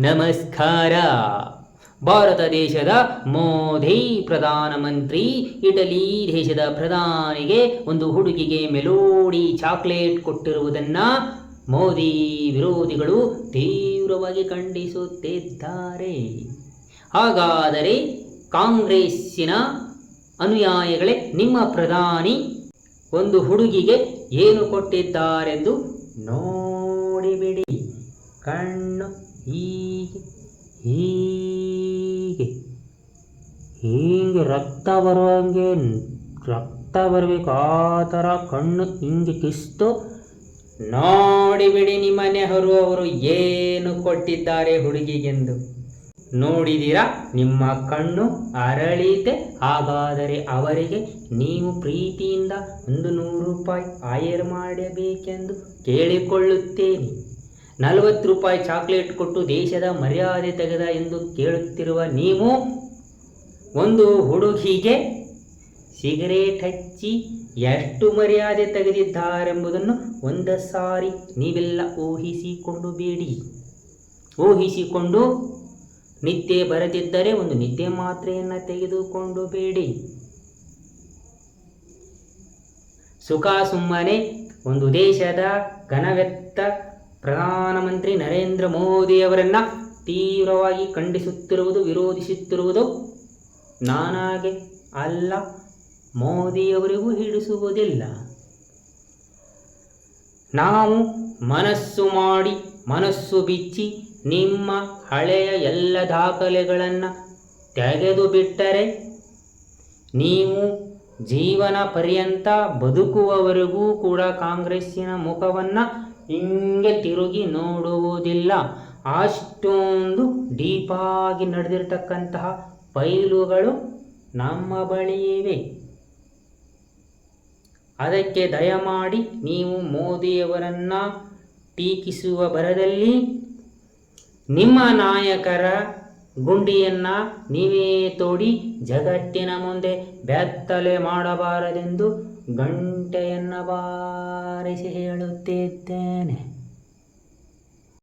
ನಮಸ್ಕಾರ. ಭಾರತ ದೇಶದ ಮೋದಿ ಪ್ರಧಾನಮಂತ್ರಿ ಇಟಲಿ ದೇಶದ ಪ್ರಧಾನಿಗೆ ಒಂದು ಹುಡುಗಿಗೆ ಮೆಲೋಡಿ ಚಾಕ್ಲೇಟ್ ಕೊಟ್ಟಿರುವುದನ್ನು ಮೋದಿ ವಿರೋಧಿಗಳು ತೀವ್ರವಾಗಿ ಖಂಡಿಸುತ್ತಿದ್ದಾರೆ. ಹಾಗಾದರೆ ಕಾಂಗ್ರೆಸ್ಸಿನ ಅನುಯಾಯಿಗಳೇ, ನಿಮ್ಮ ಪ್ರಧಾನಿ ಒಂದು ಹುಡುಗಿಗೆ ಏನು ಕೊಟ್ಟಿದ್ದಾರೆಂದು ನೋಡಿಬಿಡಿ. ಕಣ್ಣು ಹೀಗೆ ಹೀಗೆ ಹೀಗೆ ರಕ್ತ ಬರಬೇಕು, ಆ ಥರ ಕಣ್ಣು ಹಿಂಗೆ ಕಿಸ್ತು ನೋಡಿಬಿಡಿ ನಿಮ್ಮ ನೆಹರು ಅವರು ಏನು ಕೊಟ್ಟಿದ್ದಾರೆ ಹುಡುಗಿಗೆಂದು. ನೋಡಿದಿರಾ? ನಿಮ್ಮ ಕಣ್ಣು ಅರಳಿತೆ. ಹಾಗಾದರೆ ಅವರಿಗೆ ನೀವು ಪ್ರೀತಿಯಿಂದ 100 ರೂಪಾಯಿ ಆಯರ್ ಮಾಡಬೇಕೆಂದು ಕೇಳಿಕೊಳ್ಳುತ್ತೇನೆ. 40 ರೂಪಾಯಿ ಚಾಕ್ಲೇಟ್ ಕೊಟ್ಟು ದೇಶದ ಮರ್ಯಾದೆ ತೆಗೆದ ಎಂದು ಕೇಳುತ್ತಿರುವ ನೀವು ಒಂದು ಹುಡುಗಿಗೆ ಸಿಗರೇಟ್ ಹಚ್ಚಿ ಎಷ್ಟು ಮರ್ಯಾದೆ ತೆಗೆದಿದ್ದಾರೆಂಬುದನ್ನು ಒಂದು ಸಾರಿ ನೀವೆಲ್ಲ ಊಹಿಸಿಕೊಂಡು ನಿದ್ದೆ ಬರದಿದ್ದರೆ ಒಂದು ನಿದ್ದೆ ಮಾತ್ರೆಯನ್ನು ತೆಗೆದುಕೊಂಡು ಬೇಡಿ. ಸುಮ್ಮನೆ ಒಂದು ದೇಶದ ಘನವೆತ್ತ ಪ್ರಧಾನಮಂತ್ರಿ ನರೇಂದ್ರ ಮೋದಿಯವರನ್ನು ತೀವ್ರವಾಗಿ ಖಂಡಿಸುತ್ತಿರುವುದು, ವಿರೋಧಿಸುತ್ತಿರುವುದು ನಾನಾಗೆ ಅಲ್ಲ, ಮೋದಿಯವರಿಗೂ ಹಿಡಿಸುವುದಿಲ್ಲ. ನಾವು ಮನಸ್ಸು ಬಿಚ್ಚಿ ನಿಮ್ಮ ಹಳೆಯ ಎಲ್ಲ ದಾಖಲೆಗಳನ್ನು ತೆಗೆದು ಬಿಟ್ಟರೆ ನೀವು ಜೀವನ ಪರ್ಯಂತ ಬದುಕುವವರೆಗೂ ಕೂಡ ಕಾಂಗ್ರೆಸ್ಸಿನ ಮುಖವನ್ನು ಹಿಂಗೆ ತಿರುಗಿ ನೋಡುವುದಿಲ್ಲ. ಅಷ್ಟೊಂದು ಡೀಪಾಗಿ ನಡೆದಿರ್ತಕ್ಕಂತಹ ಫೈಲುಗಳು ನಮ್ಮ ಬಳಿ ಇವೆ. ಅದಕ್ಕೆ ದಯಮಾಡಿ ನೀವು ಮೋದಿಯವರನ್ನು ಟೀಕಿಸುವ ಭರದಲ್ಲಿ ನಿಮ್ಮ ನಾಯಕರ ಗುಂಡಿಯನ್ನು ನೀವೇ ತೋಡಿ ಜಗತ್ತಿನ ಮುಂದೆ ಬೆತ್ತಲೆ ಮಾಡಬಾರದೆಂದು ಗಂಟೆಯನ್ನು ಬಾರಿಸಿ ಹೇಳುತ್ತಿದ್ದೇನೆ.